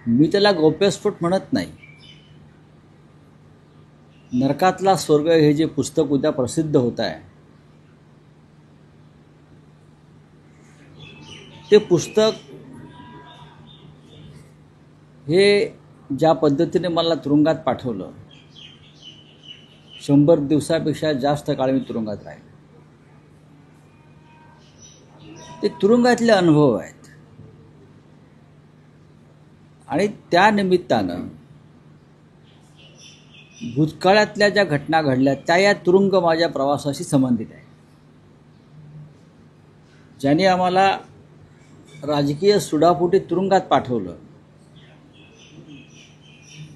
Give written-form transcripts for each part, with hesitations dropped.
मी त्याला गौप्यस्फोट म्हणत नाही. नरकातला स्वर्ग हे जे पुस्तक उद्या प्रसिद्ध होत आहे, ते पुस्तक हे ज्या पद्धतीने मला तुरुंगात पाठवलं, 100 दिवसापेक्षा जास्त काळ मी तुरुंगात राहिले. ते तुरुंगातले अनुभव आहेत आणि त्या निमित्तानं भूतकाळातल्या ज्या घटना घडल्या त्या या तुरुंग माझ्या प्रवासाशी संबंधित आहे. ज्याने आम्हाला राजकीय सुडापोटी तुरुंगात पाठवलं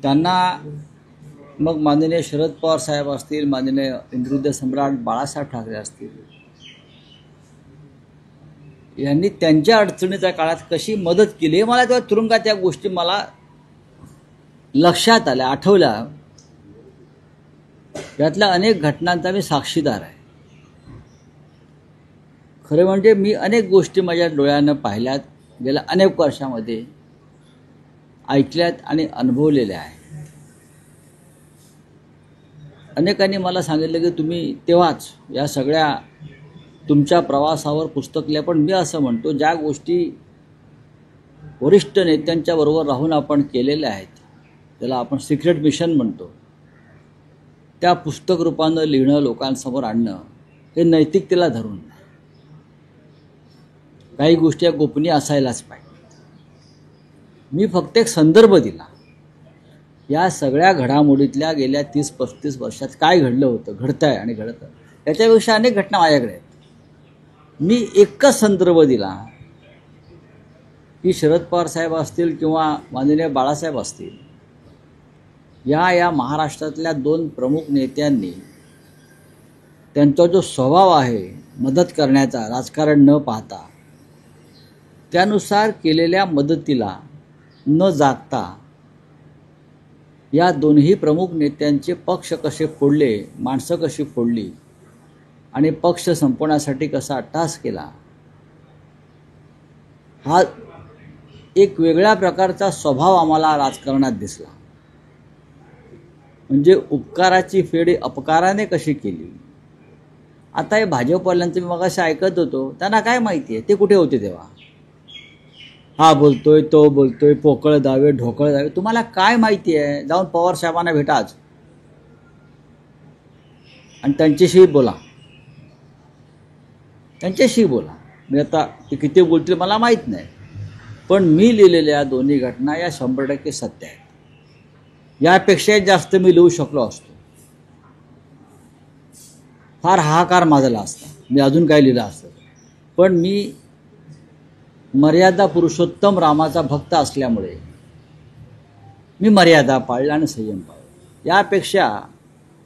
त्यांना मग माननीय शरद पवार साहेब असतील, माननीय हिंदुहृदय सम्राट बाळासाहेब ठाकरे असतील, यांनी त्यांच्या अडचणीच्या काळात कशी मदत केली हे मला तेव्हा तुरुंगात या गोष्टी मला लक्षात आल्या, आठवल्या. यातल्या अनेक घटनांचा मी साक्षीदार आहे. खरं म्हणजे मी अनेक गोष्टी माझ्या डोळ्यानं पाहिल्यात, गेल्या अनेक वर्षामध्ये ऐकल्यात आणि अनुभवलेल्या आहेत. अनेकांनी मला सांगितलं की तुम्ही तेव्हाच या सगळ्या तुमच्या प्रवासावर पुस्तक लिहा. पण मी असं म्हणतो, ज्या गोष्टी वरिष्ठ नेत्यांच्या बरोबर राहून आपण केलेल्या आहेत, त्याला आपण सिक्रेट मिशन म्हणतो, त्या पुस्तक रूपानं लिहिणं, लोकांसमोर आणणं हे नैतिकतेला धरून नाही. काही गोष्टी या गोपनीय असायलाच पाहिजे. मी फक्त एक संदर्भ दिला. या सगळ्या घडामोडीतल्या गेल्या 30-35 वर्षात काय घडलं होतं, घडतं आहे आणि घडतं, याच्यापेक्षा अनेक घटना माझ्याकडे आहेत. मी एकच संदर्भ दिला की शरद पवार साहेब असतील किंवा माननीय बाळासाहेब असतील, या महाराष्ट्रातल्या 2 प्रमुख नेत्यांनी त्यांचा जो स्वभाव आहे मदत करण्याचा, राजकारण न पाहता, त्यानुसार केलेल्या मदतीला न जागता या दोन्ही प्रमुख नेत्यांचे पक्ष कसे फोडले, माणसं कशी फोडली आणि पक्ष संपवण्यासाठी कसा अट्टहास केला, हा एक वेगळ्या प्रकारचा स्वभाव आम्हाला राजकारणात दिसला. म्हणजे उपकाराची फेड अपकाराने कशी केली. आता हे भाजपवाल्यांचं मी मगाशी ऐकत होतो, त्यांना काय माहिती आहे, ते कुठे होते तेव्हा. हा बोलतोय, तो बोलतोय, पोकळ दावे, ढोकळ दावे. तुम्हाला काय माहिती आहे? जाऊन पवार साहेबांना भेटा आज आणि त्यांच्याशी बोला, त्यांच्याशी बोला. मी आता ते किती बोलतील मला माहीत नाही, पण मी लिहिलेल्या दोन्ही घटना या 100% सत्य आहेत. यापेक्षा जास्त मी लिहू शकलो असतो, फार हाहाकार माजला असता, मी अजून काय लिहिलं असतं. पण मी मर्यादा पुरुषोत्तम रामाचा भक्त असल्यामुळे मी मर्यादा पाळल्या आणि संयम पाळला. यापेक्षा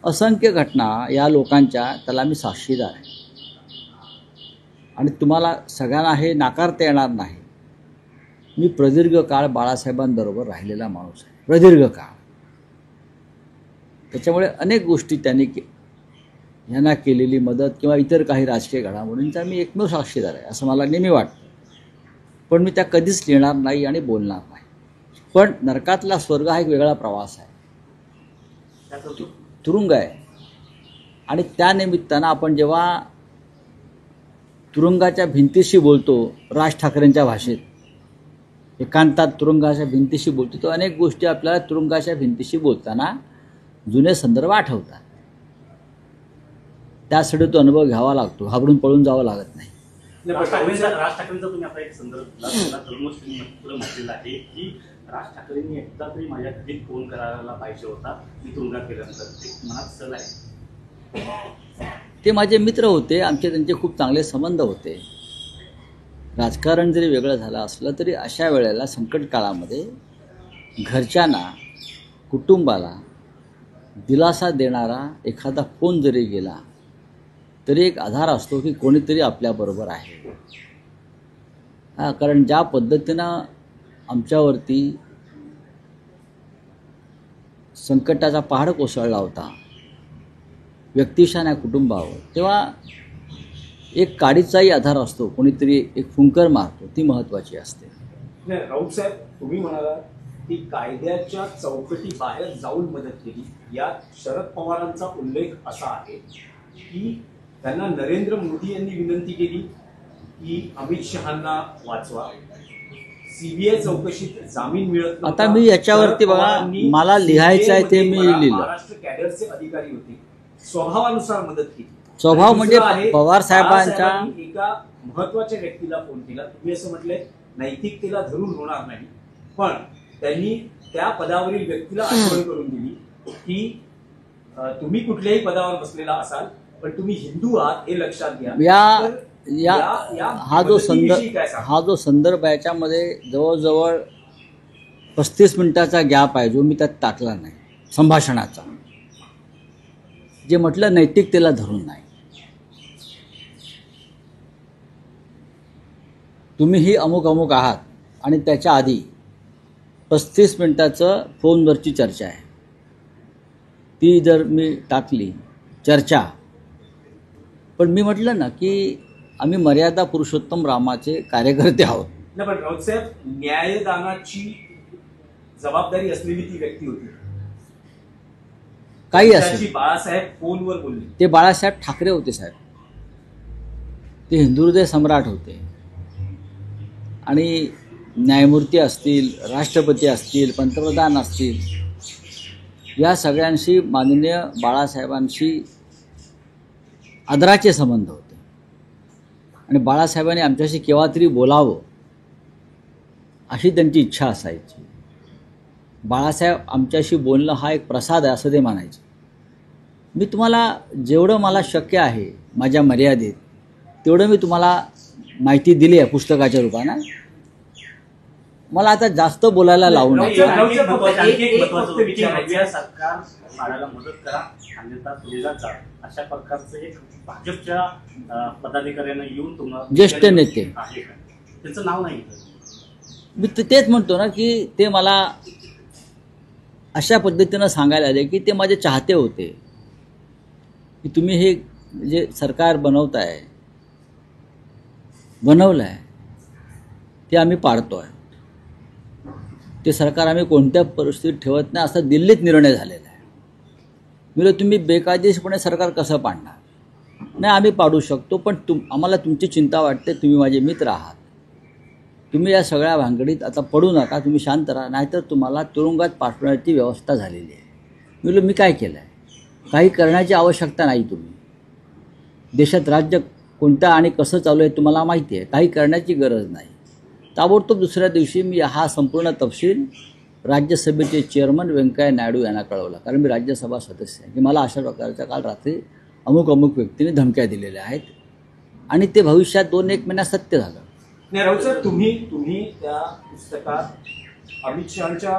असंख्य घटना या लोकांच्या, त्याला मी साक्षीदार आहे. आणि तुम्हाला सगळ्यांना हे नाकारता येणार नाही, मी प्रदीर्घ काळ बाळासाहेबांबरोबर राहिलेला माणूस आहे, प्रदीर्घ काळ. त्याच्यामुळे अनेक गोष्टी त्यांनी यांना केलेली मदत किंवा इतर काही राजकीय घडामोडींचा मी एकमेव साक्षीदार आहे असं मला नेहमी वाटतं. पण मी त्या कधीच लिहिणार नाही आणि बोलणार नाही. पण नरकातला स्वर्ग हा एक वेगळा प्रवास आहे, तुरुंग आहे. आणि त्या निमित्तानं आपण जेव्हा तुरुंगाच्या भिंतीशी बोलतो, राज ठाकरेंच्या भाषेत एकांतात तुरुंगाच्या भिंतीशी बोलतो, तो अनेक गोष्टी आपल्याला तुरुंगाच्या भिंतीशी बोलताना जुने संदर्भ आठवतात. त्यासाठी तो अनुभव घ्यावा लागतो, घाबरून पळून जावं लागत नाही. राज ठाकरेंचा तुम्ही आपला एक संदर्भ म्हटलेला आहे की राज ठाकरेंनी एकदा तरी माझ्या घरी फोन करायला पाहिजे होता, मी तुरुंगात गेल्यानंतर. ते मनात सल आहे. ते माझे मित्र होते, आमचे त्यांचे खूप चांगले संबंध होते. राजकारण जरी वेगळं झालं असलं तरी अशा वेळेला संकट काळामध्ये घरच्यांना, कुटुंबाला दिलासा देणारा एखादा फोन जरी गेला तरी एक आधार असतो की कोणीतरी आपल्याबरोबर आहे. कारण ज्या पद्धतीनं आमच्यावरती संकटाचा पहाड कोसळला होता व्यक्तिशः आणि कुटुंबावर, तेव्हा एक काडीचाही आधार असतो, कोणीतरी एक फुंकर मारतो, ती महत्त्वाची असते. नाही, राऊत साहेब, तुम्ही म्हणालात की कायद्याच्या चौकटी बाहेर जाऊन मदत केली. यात शरद पवारांचा उल्लेख असा आहे की त्यांना नरेंद्र मोदी यांनी विनंती केली की अमित शहांना वाचवा, सीबीआय चौकशीत जामीन मिळत नव्हता. आता मी याच्यावरती बघा, शरद पवारांनी मला लिहायचं आहे ते मी CBI मध्ये लिहिलं. महाराष्ट्र कॅडरचे अधिकारी होते, स्वभावानुसार मदत केली. स्वभाव आणि म्हणजे दुसरं आहे, पवार साहेबांच्या बाळासाहेबांनी एका महत्वाच्या व्यक्तीला फोन केला. तुम्ही असं म्हटलंय नैतिकतेला धरून होणार नाही, पण त्यांनी त्या पदावरील व्यक्तीला आठवण करून दिली की तुम्ही कुठल्याही पदावर बसलेला असाल पण तुम्ही हिंदू आहात हे लक्षात घ्या. तर हा जो संदर्भ आहे याच्यामध्ये जवळजवळ 35 मिनिटाचा गॅप आहे जो मी त्यात टाकला नाही संभाषणाचा, जे म्हटलं नैतिकतेला धरून नाही. तुम्हीही अमुक अमुक आहात आणि त्याच्या आधी 35 मिनिटाचं फोनवरची चर्चा आहे, ती जर मी टाकली चर्चा. पण मी म्हटलं ना की आम्ही मर्यादा पुरुषोत्तम रामाचे कार्यकर्ते आहोत. नाही, पण राऊत साहेब, न्यायदानाची जबाबदारी असलेली ती व्यक्ती होती. काही असेल, बाळासाहेब फोनवर बोलले. ते बाळासाहेब ठाकरे होते साहेब, ते हिंदुहृदय सम्राट होते. आणि न्यायमूर्ती असतील, राष्ट्रपती असतील, पंतप्रधान असतील, या सगळ्यांशी माननीय बाळासाहेबांशी आदराचे संबंध होते. आणि बाळासाहेबांनी आमच्याशी केव्हा तरी बोलावं अशी त्यांची इच्छा असायची. बाळासाहेब आमच्याशी बोलणं हा एक प्रसाद आहे असं ते म्हणायचे. मी तुम्हाला जेवढं मला शक्य आहे माझ्या मर्यादेत तेवढं मी तुम्हाला माहिती दिली आहे पुस्तकाच्या रूपानं. मला आता जास्त बोलायला लावू नये. सरकार पाडायला मदत करा अन्यथा तुला जा, अशा प्रकारचं एक भाजपच्या पदाधिकाऱ्यांना येऊन तुम्हाला ज्येष्ठ नेते आहे का? त्यांचं नाव नाही, मी तेच म्हणतो ना की ते मला अशा पद्धतीनं सांगायला आले की ते माझे चाहते होते की तुम्ही हे जे सरकार बनवलं आहे ते आम्ही पाडतो आहे. ते सरकार आम्ही कोणत्या परिस्थितीत ठेवत नाही असा दिल्लीत निर्णय झालेला आहे. म्हणजे तुम्ही बेकायदेशीरपणे सरकार कसं पाडणार? नाही, आम्ही पाडू शकतो, पण आम्हाला तुमची चिंता वाटते. तुम्ही माझे मित्र आहात, तुम्ही या सगळ्या भानगडीत आता पडू नका, तुम्ही शांत राहा, नाहीतर तुम्हाला तुरुंगात पाठवण्याची व्यवस्था झालेली आहे. मी काय केलं आहे? काही करण्याची आवश्यकता नाही. तुम्ही देशात राज्य कोणतं आणि कसं चालू आहे तुम्हाला माहिती आहे, काही करण्याची गरज नाही. ताबडतोब दुसऱ्या दिवशी मी हा संपूर्ण तपशील राज्यसभेचे चेअरमन व्यंकय्या नायडू यांना कळवला, कारण मी राज्यसभा सदस्य आहे, की मला अशा प्रकारच्या काल रात्री अमुक अमुक व्यक्तीने धमक्या दिलेल्या आहेत. आणि ते भविष्यात 2-1 महिन्यात सत्य झालं. नाही राऊत साहेब, तुम्ही त्या पुस्तकात अमित शहांच्या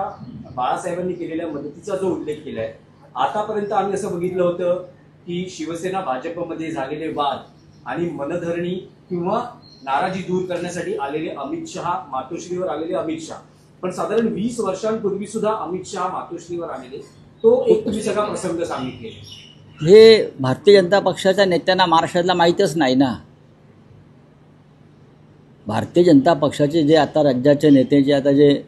बाळासाहेबांनी केलेल्या मदतीचा जो उल्लेख केलाय, आतापर्यंत आम्ही असं बघितलं होतं की शिवसेना भाजपमध्ये झालेले वाद आणि मनधरणी किंवा नाराजी दूर करण्यासाठी आलेले अमित शहा, मातोश्रीवर आलेले अमित शहा, पण साधारण 20 वर्षांपूर्वी सुद्धा अमित शहा मातोश्रीवर आलेले, तो एक तुम्ही सगळा प्रसंग सांगितले. हे भारतीय जनता पक्षाच्या नेत्यांना महाराष्ट्रातला माहीतच नाही ना. भारतीय जनता पक्षाचे जे आता राज्याचे नेते जे आता जे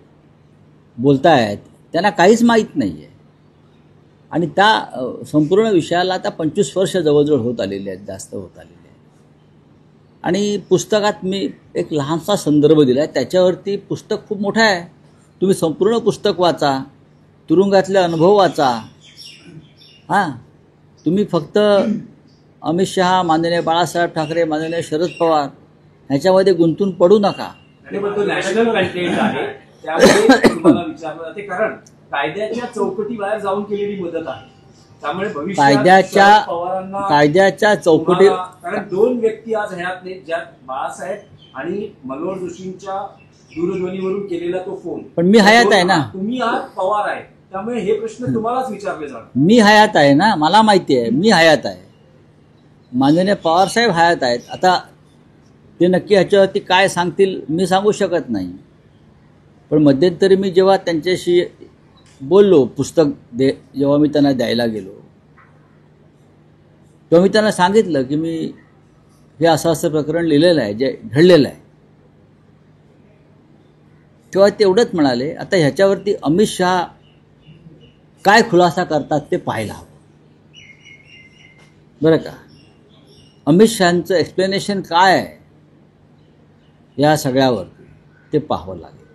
बोलत आहेत त्यांना काहीच माहीत नाही आहे. आणि त्या संपूर्ण विषयाला आता 25 वर्ष जवळजवळ होत आलेली आहेत, जास्त होत आलेली आहेत. आणि पुस्तकात मी एक लहानसा संदर्भ दिला आहे, त्याच्यावरती पुस्तक खूप मोठं आहे. तुम्ही संपूर्ण पुस्तक वाचा, तुरुंगातले अनुभव वाचा. हां, तुम्ही फक्त अमित शहा, माननीय बाळासाहेब ठाकरे, माननीय शरद पवार ह्याच्यामध्ये गुंतून पडू नका. तो नॅशनल कंटेंट आहे, त्यामुळे तुम्हाला विचारलं जाते, कारण कायद्याच्या चौकटी बाहेर जाऊन केलेली मदत आहे. त्यामुळे कायद्याच्या चौकटी, कारण 2 व्यक्ती आज हयात नाहीत, ज्यात बाळासाहेब आणि मनोहर जोशींच्या दूरध्वनीवरून केलेला तो फोन. पण मी हयात आहे ना. तुम्ही आज पवार आहे, त्यामुळे हे प्रश्न तुम्हालाच विचारले जाणार. मी हयात आहे ना, मला माहिती आहे मी हयात आहे. माननीय पवारसाहेब हयात आहेत. आता ते नक्की ह्याच्यावरती काय सांगतील मी सांगू शकत नाही. पण मध्यंतरी मी जेव्हा त्यांच्याशी बोललो, पुस्तक जेव्हा मी त्यांना द्यायला गेलो, तेव्हा मी त्यांना सांगितलं की मी हे असं प्रकरण लिहिलेलं आहे, जे घडलेलं आहे. तेव्हा ते एवढंच म्हणाले, आता ह्याच्यावरती अमित शहा काय खुलासा करतात ते पाहायला हवं, बरं का. अमित शहांचं एक्सप्लेनेशन काय आहे या सगळ्यावरती ते पाहावं लागेल.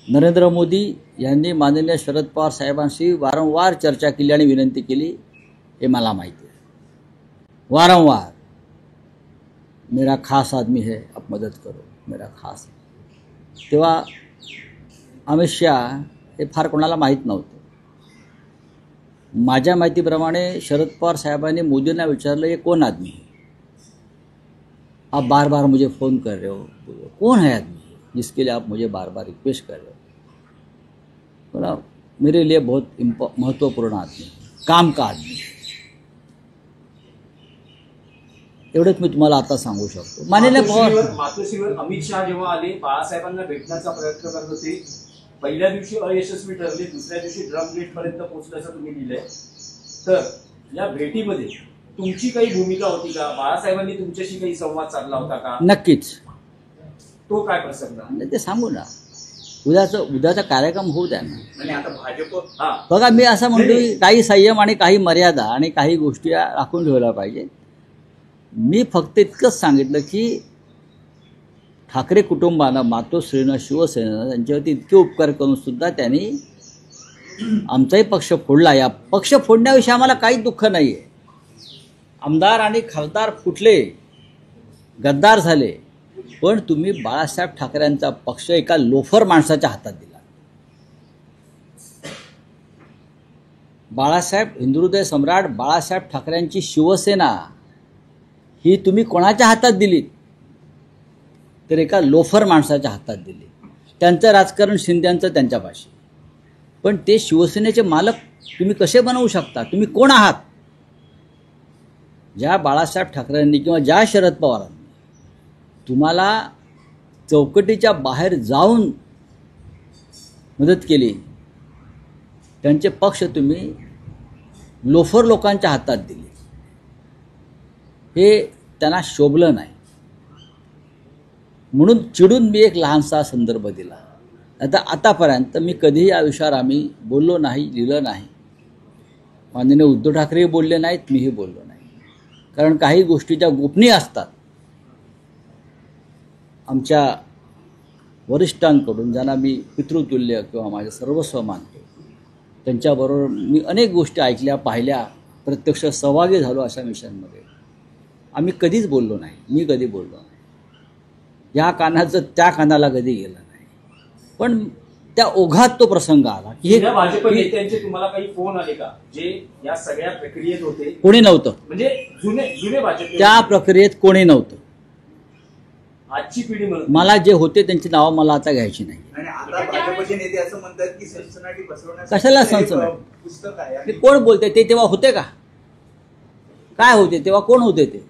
नरेंद्र मोदी यांनी माननीय शरद पवार साहेबांशी वारंवार चर्चा केली आणि विनंती केली, हे मला माहिती आहे, वारंवार. मेरा खास आदमी है, आप मदत करो, मेरा खास. तेव्हा अमित शहा हे फार कोणाला माहीत नव्हतं. माझ्या माहितीप्रमाणे शरद पवार साहेबांनी मोदींना विचारलं, ये कौन आदमी है, आप बार बार मुझे फ़ोन कर रहे हो, कौन है आदमी जिसके लिए आप मुझे बार बार रिक्वेस्ट कर रहे हो. बोला, मेरे लिए बहुत महत्त्वपूर्ण आदमी, काम का आदमी. एवढंच मी तुम्हाला आता सांगू शकतो. माननीय पवार मातोश्रीवर अमित शहा जेव्हा आले, बाळासाहेबांना भेटण्याचा प्रयत्न करत होते, पहिल्या दिवशी अयशस्वी ठरले, दुसऱ्या दिवशी ड्रम गेट पर्यंत पोहोचल्याचं तुम्ही लिहिलंय. तर या भेटीमध्ये तुमची काही भूमिका होती का? बाळासाहेबांनी तुमच्याशी काही संवाद साधला होता का? नक्कीच. तो काय प्रसंग? ते सांगू ना, उद्याचा कार्यक्रम होऊ द्या ना. आणि आता भाजप बघा, मी असं म्हणतो की काही संयम आणि काही मर्यादा आणि काही गोष्टी राखून ठेवल्या पाहिजे. मी फक्त इतकंच सांगितलं की ठाकरे कुटुंबानं, मातोश्रीनं, शिवसेनेनं त्यांच्यावरती इतके उपकार करून सुद्धा त्यांनी आमचाही पक्ष फोडला. या पक्ष फोडण्याविषयी आम्हाला काही दुःख नाही आहे. आमदार आणि खासदार फुटले, गद्दार झाले, पण तुम्ही बाळासाहेब ठाकरेंचा पक्ष एका लोफर माणसाच्या हातात दिला. बाळासाहेब, हिंदुहृदय सम्राट बाळासाहेब ठाकरेंची शिवसेना ही तुम्ही कोणाच्या हातात दिली? तर एका लोफर माणसाच्या हातात दिली. त्यांचं राजकारण शिंद्यांचं त्यांच्यापाशी, पण ते शिवसेनेचे मालक तुम्ही कसे बनवू शकता? तुम्ही कोण आहात? ज्या बाळासाहेब ठाकरेंनी किंवा ज्या शरद पवारांनी तुम्हाला चौकटीच्या बाहेर जाऊन मदत केली, त्यांचे पक्ष तुम्ही लोफर लोकांच्या हातात दिले, हे त्यांना शोभलं नाही. म्हणून चिडून मी एक लहानसा संदर्भ दिला. आतापर्यंत मी कधीही या विषयावर आम्ही बोललो नाही, लिहिलं नाही. माननीय उद्धव ठाकरेही बोलले नाहीत, मीही बोललो नाही. कारण काही गोष्टी ज्या गोपनीय असतात, आमच्या वरिष्ठांकडून ज्यांना मी पितृतुल्य किंवा माझे सर्वस्व मानतो, त्यांच्याबरोबर मी अनेक गोष्टी ऐकल्या, पाहिल्या, प्रत्यक्ष सहभागी झालो अशा मिशनमध्ये. आम्ही कधीच बोललो नाही, मी कधी बोललो नाही. या कानाचं त्या कानाला कधी गेलं नाही. पण त्या ओघात तो प्रसंग आला की हे भाजप नेत्यांचे तुम्हाला काही फोन आले का, जे या सगळ्या प्रक्रियेत होते? कोणी नव्हतं. म्हणजे जुने भाजप त्या प्रक्रियेत कोणी नव्हतं. आजची पिढी म्हणून मला जे होते त्यांची नावं मला आता घ्यायची नाही. आणि आता भाजपचे नेते असं म्हणतात की सनसनाटी पसरवण्यासाठी कशाला सनसनाटी? पुस्तक आहे ते कोण बोलते? ते तेव्हा होते का? काय होते तेव्हा? कोण होते ते?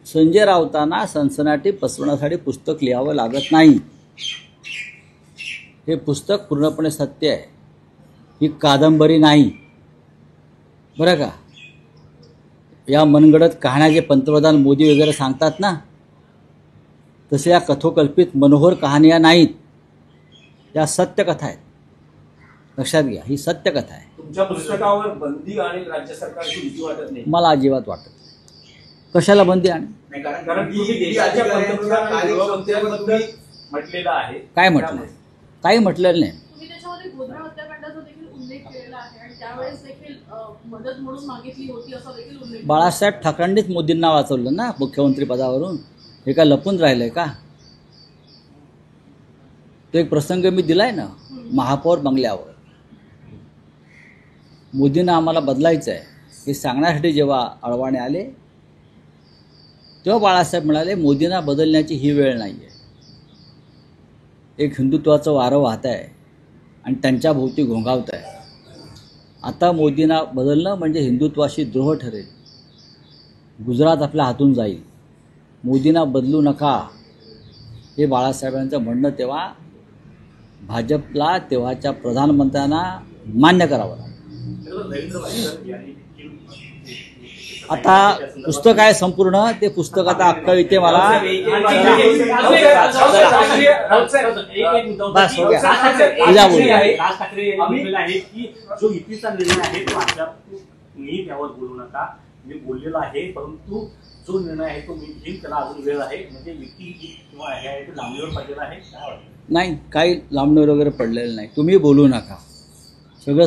संजय राऊतांना सनसनाटी पसरवण्यासाठी पुस्तक लिहावं लागत नाही. हे पुस्तक पूर्णपणे सत्य आहे, ही कादंबरी नाही, बरं का. या मनगडत कहाण्या जे पंतप्रधान मोदी वगैरे सांगतात ना, तसे या कथोकल्पित मनोहर कहाण्या नाहीत. या सत्यकथा आहेत, लक्षात घ्या. ही सत्यकथा आहे. तुमच्या पुस्तकावर बंदी आणि राज्य सरकारची भीती वाटत नाही? मला अजिबात वाटत. कशाला बंदी आणि? नाही, कारण कारण तुम्ही देशाच्या पंतप्रधान आणि गृहमंत्र्यांबद्दल म्हटलेलं आहे. काय म्हटलं? काही म्हटलेलं नाही. तुम्ही त्याच्यामध्ये गोधरा हत्याकांडाचा देखील उल्लेख केलेला आहे आणि त्यावेळेस देखील मदत म्हणून मागितली होती असा देखील उल्लेख. बाळासाहेब ठाकरेंनीच मोदींना वाचवलं ना मुख्यमंत्री पदावरून. हे काय लपून राहिलंय का? तो एक प्रसंग मी दिलाय ना, महापौर बंगल्यावर. मोदींना आम्हाला बदलायचं आहे हे सांगण्यासाठी जेव्हा अडवाणे आले, तेव्हा बाळासाहेब म्हणाले, मोदींना बदलण्याची ही वेळ नाही आहे. एक हिंदुत्वाचं वारं वाहत आहे आणि त्यांच्या भोवती घोंगावत आहे. आता मोदींना बदलणं म्हणजे हिंदुत्वाशी द्रोह ठरेल. गुजरात आपल्या हातून जाईल. मोदींना बदलू नका, हे बाळासाहेबांचं म्हणणं तेव्हा भाजपला, तेव्हाच्या प्रधानमंत्र्यांना मान्य करावं लागलं. रवींद्र भाईंदर यांनी देखील आता पुस्तक आहे संपूर्ण, ते पुस्तक आता अक्का इथे मला बस, हो गया. उद्या बोलू. राज ठाकरे यांनी म्हटलेलं आहे की जो युतीचा निर्णय आहे तो अद्याप तुम्ही त्यावर बोलू नका. मी बोललेलो आहे, परंतु जो निर्णय आहे तो मी घेईन, त्याला अजून वेळ आहे. म्हणजे युती किंवा हे आहे ते लांबणीवर पडलेलं आहे. काय वाटतं? नाही, काही लांबणीवर वगैरे पडलेलं नाही. तुम्ही बोलू नका, सगळं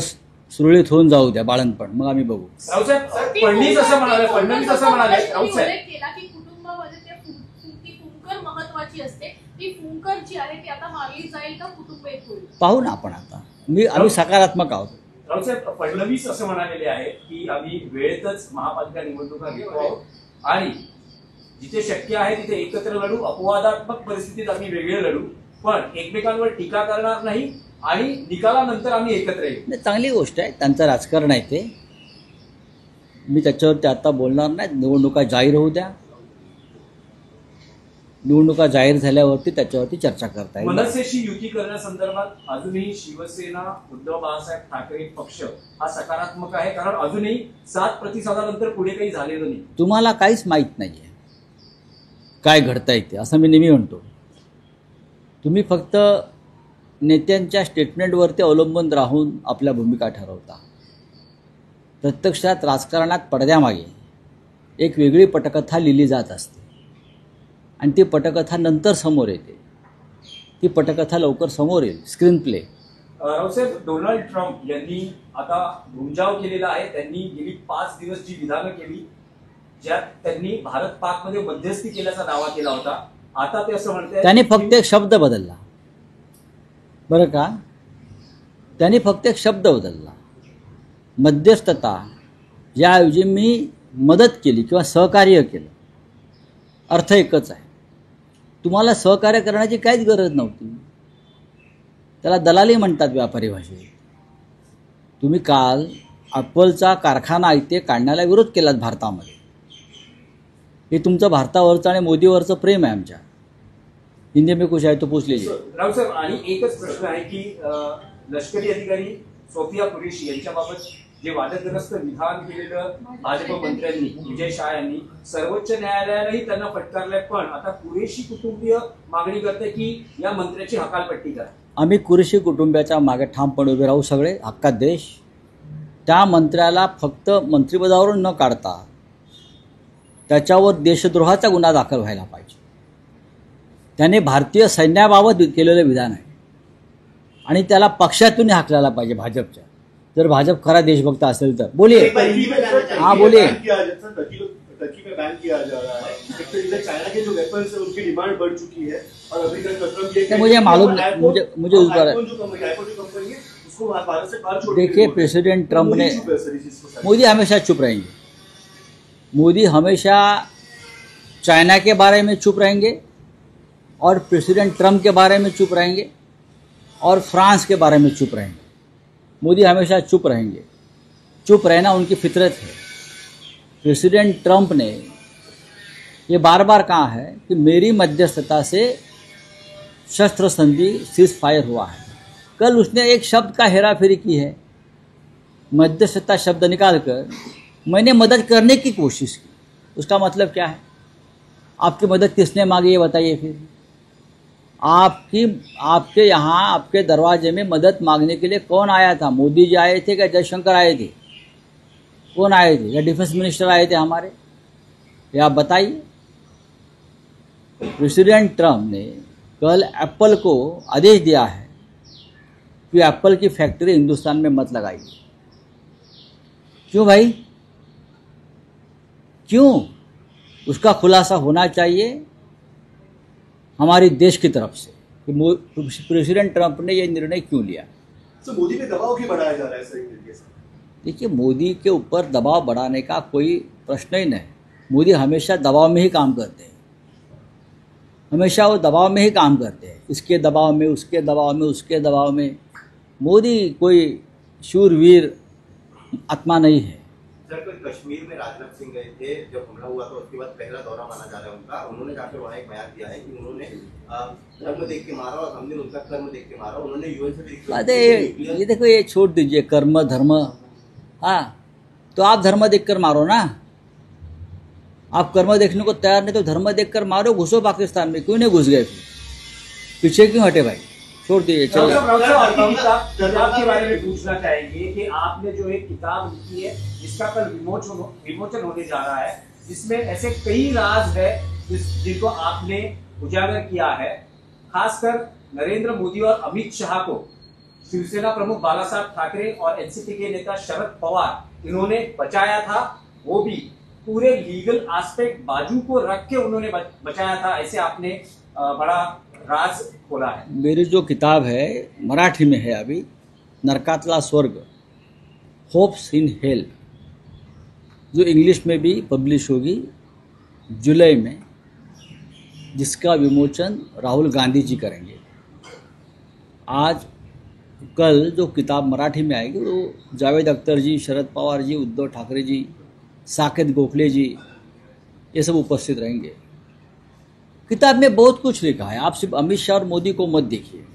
सुरळीत होऊन जाऊ द्या बाळणपण, मग आम्ही बघू. राऊसाहेब फडणवीस असं म्हणाले राऊसाहेब केला की कुटुंबामध्ये ती फुंकर महत्वाची असते. ती फुंकर जी आहे ती आता मारली जाईल का कुटुंब एक होईल? पाहू ना आपण आता. आम्ही सकारात्मक आहोत. राऊसाहेब फडणवीस असं म्हणालेले आहेत की आम्ही वेळेतच महापालिका निवडणुका घेतो आहोत आणि जिथे शक्य आहे तिथे एकत्र लढू, अपवादात्मक परिस्थितीत आम्ही वेगळे लढू, पण एकमेकांवर टीका करणार नाही आणि निकालानंतर आम्ही एकत्र येऊ. नाही, चांगली गोष्ट आहे, त्यांचं राजकारण आहे ते. मी त्याच्यावरती आता बोलणार नाही. निवडणुका जाहीर होऊ द्या, निवडणुका जाहीर झाल्यावरती त्याच्यावरती चर्चा करता येईल. मनसेशी युती करण्यासंदर्भात अजूनही शिवसेना, उद्धव बाळासाहेब ठाकरे पक्ष हा सकारात्मक आहे, कारण अजूनही 7 प्रतिसादानंतर पुढे काही झालेलं नाही. तुम्हाला काहीच माहीत नाही आहे काय घडता येते, असं मी नेहमी म्हणतो. तुम्ही फक्त नेत्यांच्या स्टेटमेंटवरती अवलंबून राहून आपल्या भूमिका ठरवता. प्रत्यक्षात राजकारणात पडद्यामागे एक वेगळी पटकथा लिहिली जात असते आणि ती पटकथा नंतर समोर येते. ती पटकथा लवकर समोर येईल, screen play. Raosaheb, Donald Trump यांनी आता घुमजाव केलेला आहे. त्यांनी गेली 5 दिवस जी विधानं केली, ज्यात त्यांनी भारत पाकमध्ये मध्यस्थी केल्याचा दावा केला होता, आता ते असं म्हणतात त्याने फक्त एक शब्द बदलला, बरं का. त्याने फक्त एक शब्द बदलला, मध्यस्थता याऐवजी मी मदत केली किंवा सहकार्य केलं. अर्थ एकच आहे. तुम्हाला सहकार्य करण्याची काहीच गरज नव्हती. त्याला दलाली म्हणतात व्यापारी भाषेत. तुम्ही काल ॲपलचा कारखाना इथे काढण्याला विरोध केलात भारतामध्ये. हे तुमचं भारतावरचं आणि मोदीवरचं प्रेम आहे. आमच्या हिंदी में कुछ आहे तो पूछ लीजिए. रावसाहेब, आणि एकच प्रश्न आहे की लष्करी अधिकारी सोफिया कुरेशी यांच्याबाबत जे वादग्रस्त विधान केलेलं भाजप मंत्र्यांनी, विजय शाह यांनी, सर्वोच्च न्यायालयानेही त्यांना फटकारलंय, पण आता कुरेशी कुटुंबीय मागणी करते की या मंत्र्याची हकालपट्टी करा. आम्ही कुरेशी कुटुंबियाच्या मागे ठामपणे उभे राहू. सगळे हक्कात देश. त्या मंत्र्याला फक्त मंत्रिपदावरून न काढता त्याच्यावर देशद्रोहाचा गुन्हा दाखल व्हायला पाहिजे. त्याने भारतीय सैन्याबाबत केलेलं विधान आहे आणि त्याला पक्षातून हाकलायला पाहिजे, भाजपच्या. जर भाजप खरा देशभक्त असेल तर. बोलिए. हाँ बोलिए. टर्की में बैन किया जा रहा है, चाइना के जो वेपन्स है उनकी डिमांड बढ़ चुकी है और अभी तक मुझे मालूम, मुझे उस पर देखिए, प्रेसिडेंट ट्रंप ने, मोदी हमेशा चुप रहेंगे. मोदी हमेशा चाइना के बारे में चुप रहेंगे और प्रेसिडेंट ट्रंप के बारे में चुप रहेंगे और फ्रांस के बारे में चुप रहेंगे. मोदी हमेशा चुप रहेंगे. चुप रहना उनकी फितरत है. प्रेसिडेंट ट्रंप ने ये बार बार कहा है कि मेरी मध्यस्थता से शस्त्र संधि सीज फायर हुआ है. कल उसने एक शब्द का हेरा फेरी की है. मध्यस्थता शब्द निकालकर मैंने मदद करने की कोशिश की. उसका मतलब क्या है? आपकी मदद किसने मांगी ये बताइए. फिर आपके यहाँ, आपके दरवाजे में मदद मांगने के लिए कौन आया था? मोदी जी आए थे क्या जयशंकर आए थे? कौन आए थे? या डिफेंस मिनिस्टर आए थे हमारे? या आप बताइए. प्रेसिडेंट ट्रंप ने कल एप्पल को आदेश दिया है कि एप्पल की फैक्ट्री हिंदुस्तान में मत लगाइए. क्यों भाई, क्यों? उसका खुलासा होना चाहिए हमारे देश की तरफ से कि प्रेसिडेंट ट्रंप ने यह निर्णय क्यों लिया. तो मोदी पे दबाव क्यों बढ़ाया जा रहा है सर एक तरीके से? देखिए, मोदी के ऊपर दबाव बढ़ाने का कोई प्रश्न ही नहीं. मोदी हमेशा दबाव में ही काम करते हैं. हमेशा वो दबाव में ही काम करते हैं. इसके दबाव में, उसके दबाव में, उसके दबाव में. मोदी कोई शूरवीर आत्मा नहीं है. सर, कश्मीर में राजनाथ सिंह गए थे जब हमला हुआ तो उसके बाद पहला दौरा माना जा रहा है उनका. उन्होंने जाकर वहाँ एक बयान दिया है कि उन्होंने धर्म देख के मारा और हमने उनका कर्म देख के मारा. उन्होंने यूएन से भी, अरे ये देखो, ये छोड़ दीजिए कर्म धर्म. हाँ, तो आप धर्म देखकर मारो ना. आप कर्म देखने को तैयार नहीं तो धर्म देखकर मारो, घुसो पाकिस्तान में, क्यों नहीं घुस गए फिर? पीछे क्यों हटे भाई? छोड़ दिए, चलो। किताब के बारे में पूछना चाहेंगे कि आपने जो एक किताब लिखी है जिसका कल विमोचन होने जा रहा है, जिसमें ऐसे कई राज है जिनको आपने उजागर किया है, खासकर नरेंद्र मोदी और अमित शाह को शिवसेना प्रमुख बाला साहब ठाकरे और एनसीपी के नेता शरद पवार इन्होंने बचाया था, वो भी पूरे लीगल एस्पेक्ट बाजू को रख के उन्होंने बचाया था, ऐसे आपने बड़ा राज खोला है। मेरी जो किताब है मराठी में है अभी, नरकातला स्वर्ग, होप्स इन हेल, जो इंग्लिश में भी पब्लिश होगी जुलाई में, जिसका विमोचन राहुल गांधी जी करेंगे। आज कल जो किताब मराठी में आएगी वो जावेद अख्तर जी, शरद पवार जी, उद्धव ठाकरे जी, साकेत गोखले जी, ये सब उपस्थित रहेंगे। किताब में बहुत कुछ लिखा है, आप सिर्फ अमित शाह और मोदी को मत देखिए।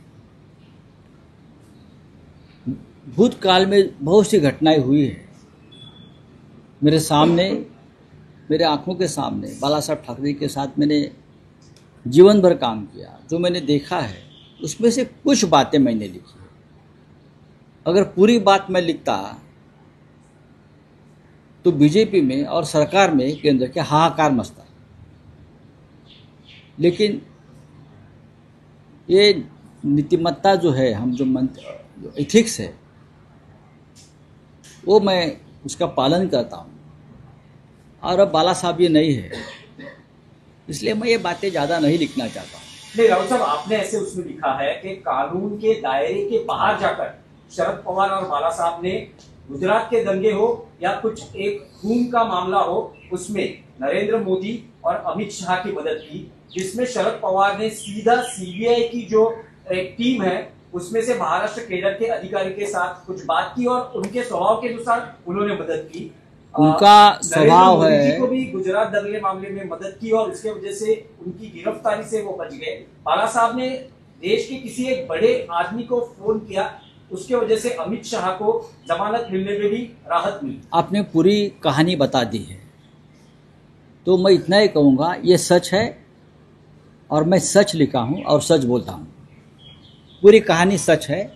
भूतकाल में बहुत सी घटनाएं हुई है मेरे सामने, मेरे आंखों के सामने। बाला साहब ठाकरे के साथ मैंने जीवन भर काम किया, जो मैंने देखा है उसमें से कुछ बातें मैंने लिखी है। अगर पूरी बात मैं लिखता तो बीजेपी में और सरकार में केंद्र के हाहाकार मचता। लेकिन ये नीतिमत्ता जो है, हम जो एथिक्स है, वो मैं उसका पालन करता हूँ। और अब बाला साहब ये नहीं है, इसलिए मैं ये बातें ज़्यादा नहीं लिखना चाहता हूँ। नहीं राहुल साहब, आपने ऐसे उसमें लिखा है कि कानून के दायरे के बाहर जाकर शरद पवार और बाला साहब ने गुजरात के दंगे हो या कुछ एक खून का मामला हो, उसमें नरेंद्र मोदी और अमित शाह की मदद की, जिसमें शरद पवार ने सीधा सीबीआई की जो एक टीम है उसमें से महाराष्ट्र केडर के अधिकारी के साथ कुछ बात की और उनके स्वभाव के अनुसार उन्होंने मदद की। उनका स्वभाव है, मोदी को भी गुजरात दंगे मामले में मदद की और उसके वजह से उनकी गिरफ्तारी से वो बच गए। बाला साहब ने देश के किसी एक बड़े आदमी को फोन किया, उसके वजह से अमित शाह को जमानत मिलने में भी राहत मिली। आपने पूरी कहानी बता दी है, तो मैं इतना ही कहूँगा, ये सच है और मैं सच लिखा हूँ और सच बोलता हूँ। पूरी कहानी सच है,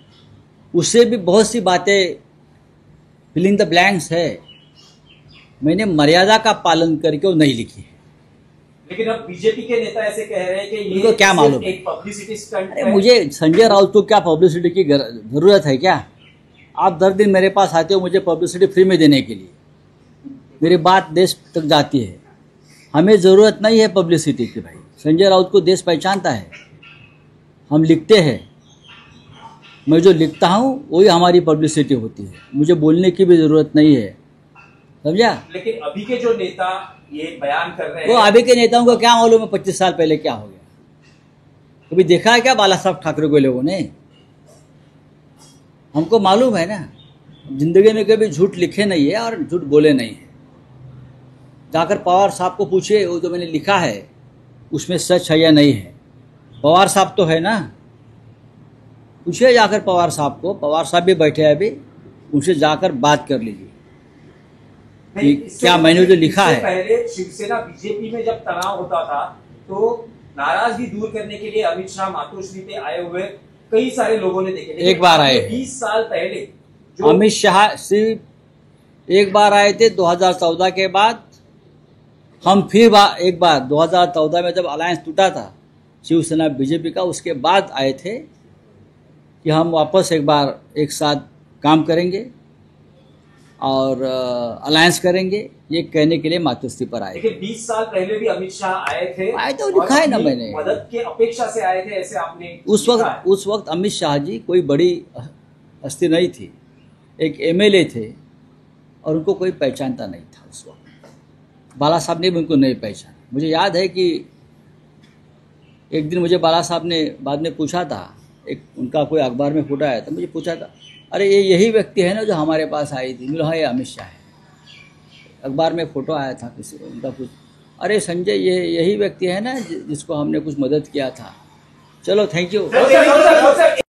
उससे भी बहुत सी बातें फिलिंग द ब्लैंक्स है, मैंने मर्यादा का पालन करके वो नहीं लिखी है। लेकिन अब बीजेपी के नेता ऐसे कह रहे हैं कि ये उनको क्या मालूम, एक पब्लिसिटी स्टंट अरे है। मुझे संजय राउत को क्या पब्लिसिटी की जरूरत है क्या? आप 10 दिन मेरे पास आते हो मुझे पब्लिसिटी फ्री में देने के लिए, मेरी बात देश तक जाती है। हमें ज़रूरत नहीं है पब्लिसिटी की भाई, संजय राउत को देश पहचानता है, हम लिखते हैं, मैं जो लिखता हूँ वही हमारी पब्लिसिटी होती है, मुझे बोलने की भी ज़रूरत नहीं है, समझा? लेकिन अभी के जो नेता ये बयान कर रहे वो हैं, अभी के नेताओं को क्या मालूम है 25 साल पहले क्या हो गया? कभी देखा है क्या बाला साहब ठाकरे को लोगों ने? हमको मालूम है ना, जिंदगी में कभी झूठ लिखे नहीं है और झूठ बोले नहीं है। जाकर पवार साहब को पूछिए, वो जो मैंने लिखा है उसमें सच है या नहीं है। पवार साहब तो है ना, पूछिए जाकर पवार साहब को, पवार साहब भी बैठे हैं अभी, उनसे जाकर बात कर लीजिए नहीं, क्या मैंने जो लिखा है। पहले शिवसेना बीजेपी में जब तनाव होता था तो नाराजगी दूर करने के लिए अमित शाह मातोश्री पे आए हुए कई सारे लोगों ने देखे। एक बार आए, 20 साल पहले अमित शाह सिर्फ एक बार आए थे 2014 के बाद। हम फिर एक बार 2014 में जब अलायंस टूटा था शिवसेना बीजेपी का, उसके बाद आए थे कि हम वापस एक बार एक साथ काम करेंगे और अलायंस करेंगे, ये कहने के लिए मातोश्री पर आए। लेकिन 20 साल पहले भी अमित शाह आए थे, आए तो लिखा है ना मैंने, मदद के अपेक्षा से आए थे, ऐसे आपने उस वक्त अमित शाह जी कोई बड़ी हस्ती नहीं थी, एक एमएलए थे और उनको कोई पहचानता नहीं था उस वक्त। बाला साहब ने भी उनको नहीं पहचाना। मुझे याद है कि एक दिन मुझे बाला साहब ने बाद में पूछा था, एक उनका कोई अखबार में फोटो आया था, मुझे पूछा था, अरे ये यही व्यक्ति है ना जो हमारे पास आई थी? मिला, हाँ ये अमित शाह है। अखबार में फ़ोटो आया था किसी उनका कुछ, अरे संजय ये यही व्यक्ति है ना जिसको हमने कुछ मदद किया था। चलो थैंक यू।